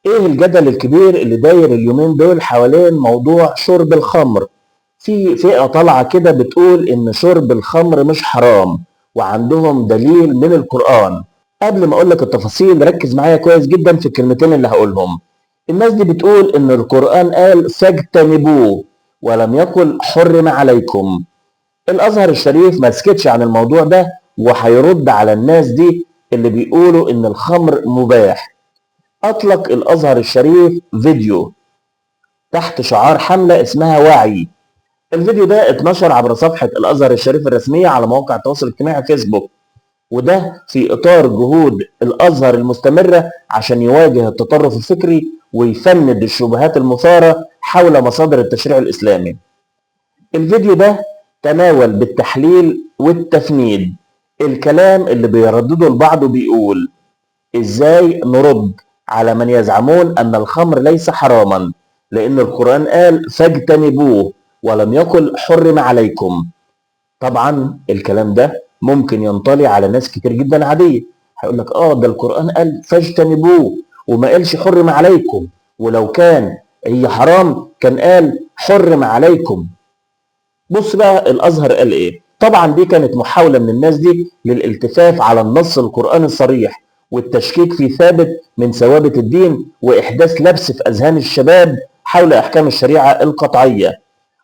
ايه الجدل الكبير اللي داير اليومين دول حوالين موضوع شرب الخمر؟ في فئة طالعة كده بتقول ان شرب الخمر مش حرام، وعندهم دليل من القرآن. قبل ما اقولك التفاصيل ركز معايا كويس جدا في الكلمتين اللي هقولهم. الناس دي بتقول ان القرآن قال فاجتنبوه ولم يقل حرم عليكم. الازهر الشريف ما سكتش عن الموضوع ده، وهيرد على الناس دي اللي بيقولوا ان الخمر مباح. أطلق الأزهر الشريف فيديو تحت شعار حملة اسمها وعي. الفيديو ده اتنشر عبر صفحة الأزهر الشريف الرسمية على مواقع التواصل الاجتماعي فيسبوك، وده في إطار جهود الأزهر المستمرة عشان يواجه التطرف الفكري ويفند الشبهات المثارة حول مصادر التشريع الإسلامي. الفيديو ده تناول بالتحليل والتفنيد الكلام اللي بيردده البعض وبيقول: ازاي نرد على من يزعمون ان الخمر ليس حراما، لان القرآن قال فاجتنبوه ولم يقل حرم عليكم. طبعا الكلام ده ممكن ينطلي على ناس كتير جدا عادية، هيقول لك ده القرآن قال فاجتنبوه وما قالش حرم عليكم، ولو كان هي حرام كان قال حرم عليكم. بص بقى الازهر قال ايه. طبعا دي كانت محاوله من الناس دي للالتفاف على النص القراني الصريح والتشكيك في ثابت من ثوابت الدين واحداث لبس في اذهان الشباب حول احكام الشريعه القطعيه.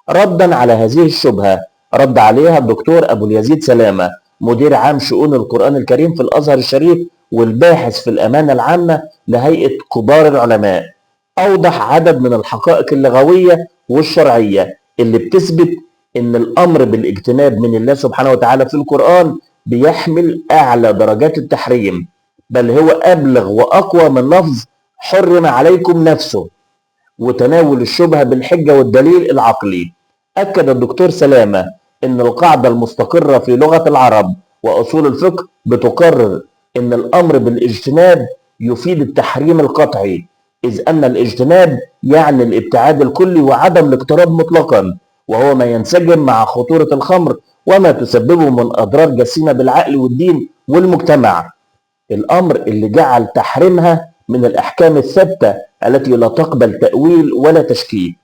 ردا على هذه الشبهه رد عليها الدكتور ابو اليزيد سلامه، مدير عام شؤون القران الكريم في الازهر الشريف والباحث في الامانه العامه لهيئه كبار العلماء. اوضح عدد من الحقائق اللغويه والشرعيه اللي بتثبت ان الامر بالاجتناب من الله سبحانه وتعالى في القرآن بيحمل اعلى درجات التحريم، بل هو ابلغ واقوى من لفظ حرم عليكم نفسه، وتناول الشبهة بالحجة والدليل العقلي. اكد الدكتور سلامة ان القاعدة المستقرة في لغة العرب واصول الفقه بتقرر ان الامر بالاجتناب يفيد التحريم القطعي، اذ ان الاجتناب يعني الابتعاد الكلي وعدم الاقتراب مطلقا، وهو ما ينسجم مع خطورة الخمر وما تسببه من أضرار جسيمة بالعقل والدين والمجتمع. الأمر اللي جعل تحريمها من الأحكام الثابتة التي لا تقبل تأويل ولا تشكيك.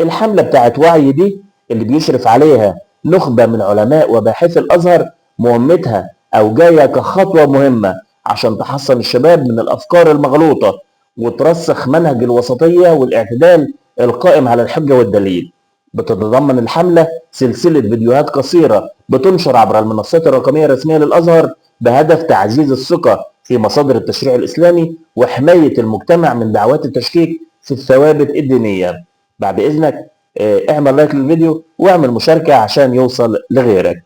الحملة بتاعت وعي دي اللي بيشرف عليها نخبة من علماء وباحثي الأزهر مهمتها أو جاية كخطوة مهمة عشان تحصن الشباب من الأفكار المغلوطة وترسخ منهج الوسطية والاعتدال القائم على الحجة والدليل. بتتضمن الحملة سلسلة فيديوهات قصيرة بتنشر عبر المنصات الرقمية الرسمية للأزهر بهدف تعزيز الثقة في مصادر التشريع الإسلامي وحماية المجتمع من دعوات التشكيك في الثوابت الدينية. بعد إذنك اعمل لايك للفيديو واعمل مشاركة عشان يوصل لغيرك.